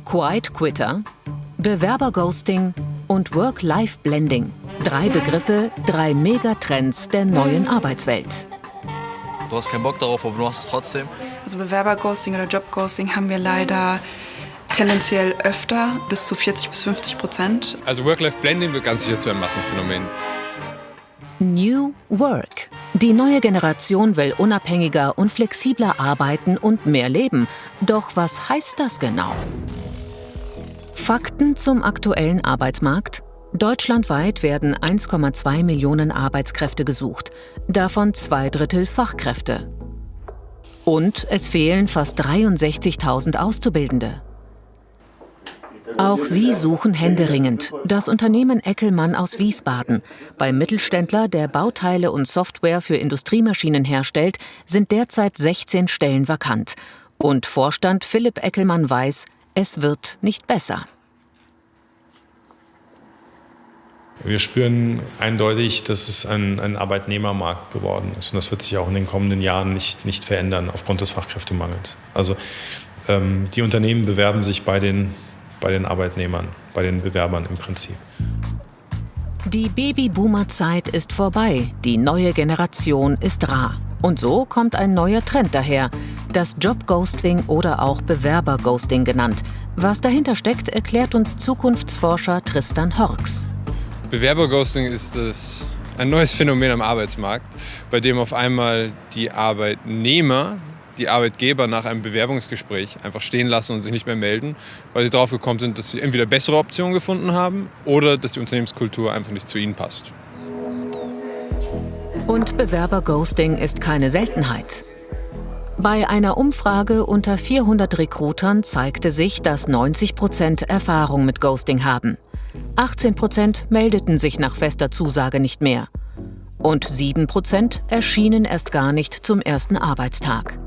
Quiet Quitter, Bewerberghosting und Work-Life-Blending. 3 Begriffe, 3 Megatrends der neuen Arbeitswelt. Du hast keinen Bock darauf, aber du machst es trotzdem. Also Bewerberghosting oder Jobghosting haben wir leider tendenziell öfter, bis zu 40-50%. Also Work-Life-Blending wird ganz sicher zu einem Massenphänomen. New Work. Die neue Generation will unabhängiger und flexibler arbeiten und mehr leben. Doch was heißt das genau? Fakten zum aktuellen Arbeitsmarkt. Deutschlandweit werden 1,2 Millionen Arbeitskräfte gesucht, davon 2/3 Fachkräfte. Und es fehlen fast 63.000 Auszubildende. Auch sie suchen händeringend. Das Unternehmen Eckelmann aus Wiesbaden. Beim Mittelständler, der Bauteile und Software für Industriemaschinen herstellt, sind derzeit 16 Stellen vakant. Und Vorstand Philipp Eckelmann weiß, es wird nicht besser. Wir spüren eindeutig, dass es ein Arbeitnehmermarkt geworden ist. Und das wird sich auch in den kommenden Jahren nicht verändern aufgrund des Fachkräftemangels. Also die Unternehmen bewerben sich bei den Arbeitnehmern, bei den Bewerbern im Prinzip. Die Babyboomer-Zeit ist vorbei, die neue Generation ist rar. Und so kommt ein neuer Trend daher, das Jobghosting oder auch Bewerberghosting genannt. Was dahinter steckt, erklärt uns Zukunftsforscher Tristan Horks. Bewerberghosting ist ein neues Phänomen am Arbeitsmarkt, bei dem auf einmal die Arbeitnehmer die Arbeitgeber nach einem Bewerbungsgespräch einfach stehen lassen und sich nicht mehr melden, weil sie darauf gekommen sind, dass sie entweder bessere Optionen gefunden haben oder dass die Unternehmenskultur einfach nicht zu ihnen passt. Und Bewerberghosting ist keine Seltenheit. Bei einer Umfrage unter 400 Recruitern zeigte sich, dass 90% Erfahrung mit Ghosting haben. 18% meldeten sich nach fester Zusage nicht mehr. Und 7% erschienen erst gar nicht zum ersten Arbeitstag.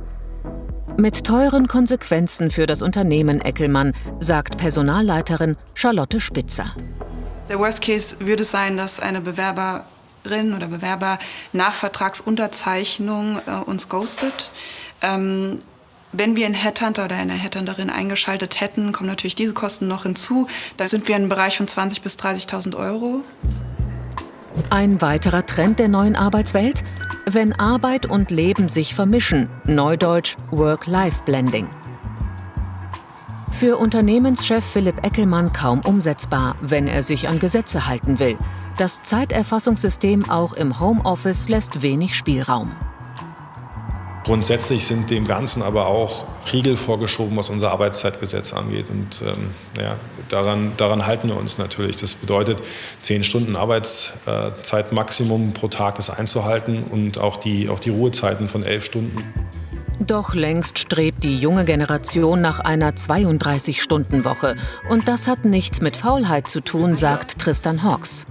Mit teuren Konsequenzen für das Unternehmen Eckelmann, sagt Personalleiterin Charlotte Spitzer. Der Worst Case würde sein, dass eine Bewerberin oder Bewerber nach Vertragsunterzeichnung uns ghostet. Wenn wir einen Headhunter oder eine Headhunterin eingeschaltet hätten, kommen natürlich diese Kosten noch hinzu. Da sind wir im Bereich von 20.000 bis 30.000 Euro. Ein weiterer Trend der neuen Arbeitswelt? Wenn Arbeit und Leben sich vermischen, neudeutsch Work-Life-Blending. Für Unternehmenschef Philipp Eckelmann kaum umsetzbar, wenn er sich an Gesetze halten will. Das Zeiterfassungssystem auch im Homeoffice lässt wenig Spielraum. Grundsätzlich sind dem Ganzen aber auch Riegel vorgeschoben, was unser Arbeitszeitgesetz angeht. Und daran halten wir uns natürlich. Das bedeutet, 10 Stunden Arbeitszeitmaximum pro Tag ist einzuhalten und auch die Ruhezeiten von 11 Stunden. Doch längst strebt die junge Generation nach einer 32-Stunden-Woche. Und das hat nichts mit Faulheit zu tun, sagt Tristan Horks.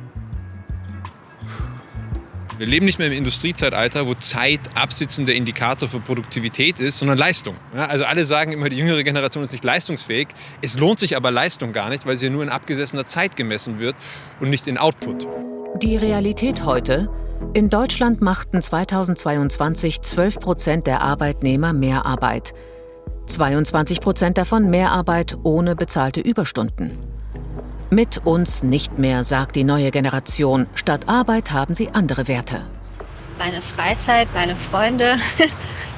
Wir leben nicht mehr im Industriezeitalter, wo Zeit absitzender Indikator für Produktivität ist, sondern Leistung. Ja, also alle sagen immer, die jüngere Generation ist nicht leistungsfähig. Es lohnt sich aber Leistung gar nicht, weil sie nur in abgesessener Zeit gemessen wird und nicht in Output. Die Realität heute? In Deutschland machten 2022 12% der Arbeitnehmer Mehrarbeit. 22% davon Mehrarbeit ohne bezahlte Überstunden. Mit uns nicht mehr, sagt die neue Generation. Statt Arbeit haben sie andere Werte. Meine Freizeit, meine Freunde,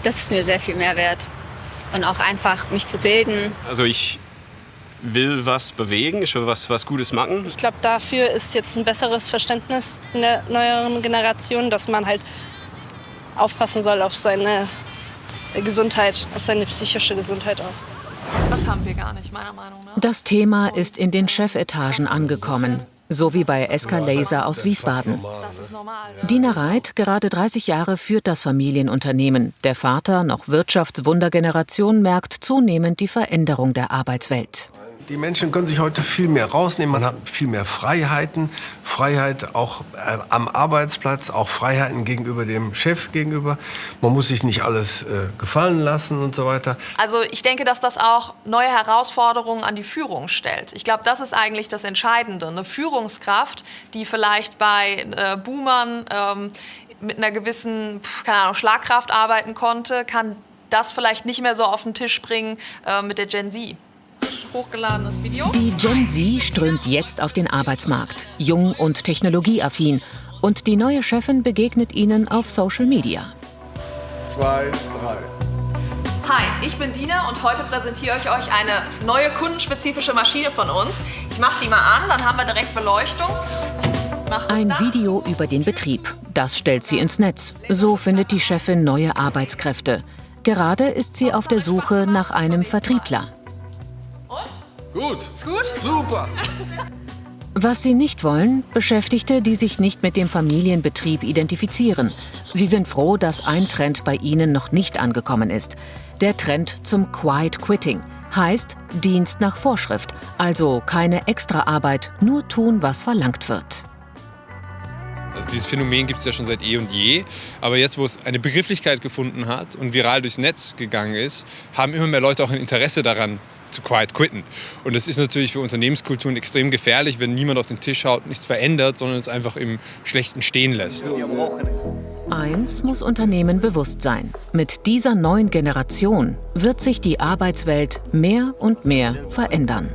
das ist mir sehr viel mehr wert. Und auch einfach mich zu bilden. Also ich will was bewegen, ich will was Gutes machen. Ich glaube, dafür ist jetzt ein besseres Verständnis in der neueren Generation, dass man halt aufpassen soll auf seine Gesundheit, auf seine psychische Gesundheit auch. Das haben wir gar nicht, meiner Meinung nach. Das Thema ist in den Chefetagen angekommen. So wie bei SK Laser aus Wiesbaden. Dina Reit, gerade 30 Jahre, führt das Familienunternehmen. Der Vater, noch Wirtschaftswundergeneration, merkt zunehmend die Veränderung der Arbeitswelt. Die Menschen können sich heute viel mehr rausnehmen, man hat viel mehr Freiheiten. Freiheit auch am Arbeitsplatz, auch Freiheiten gegenüber dem Chef gegenüber. Man muss sich nicht alles gefallen lassen und so weiter. Also ich denke, dass das auch neue Herausforderungen an die Führung stellt. Ich glaube, das ist eigentlich das Entscheidende. Eine Führungskraft, die vielleicht bei Boomern mit einer gewissen Schlagkraft arbeiten konnte, kann das vielleicht nicht mehr so auf den Tisch bringen mit der Gen Z. hochgeladenes Video. Die Gen Z strömt jetzt auf den Arbeitsmarkt, jung und technologieaffin. Und die neue Chefin begegnet ihnen auf Social Media. 2, 3. Hi, ich bin Dina und heute präsentiere ich euch eine neue kundenspezifische Maschine von uns. Ich mache die mal an, dann haben wir direkt Beleuchtung. Ein Video über den Betrieb. Das stellt sie ins Netz. So findet die Chefin neue Arbeitskräfte. Gerade ist sie auf der Suche nach einem Vertriebler. Gut. Ist gut? Super. Was sie nicht wollen, Beschäftigte, die sich nicht mit dem Familienbetrieb identifizieren. Sie sind froh, dass ein Trend bei ihnen noch nicht angekommen ist. Der Trend zum Quiet Quitting heißt Dienst nach Vorschrift, also keine Extraarbeit, nur tun, was verlangt wird. Also dieses Phänomen gibt es ja schon seit eh und je. Aber jetzt, wo es eine Begrifflichkeit gefunden hat und viral durchs Netz gegangen ist, haben immer mehr Leute auch ein Interesse daran, zu quiet quitten. Und das ist natürlich für Unternehmenskulturen extrem gefährlich, wenn niemand auf den Tisch haut, nichts verändert, sondern es einfach im Schlechten stehen lässt. Eins muss Unternehmen bewusst sein. Mit dieser neuen Generation wird sich die Arbeitswelt mehr und mehr verändern.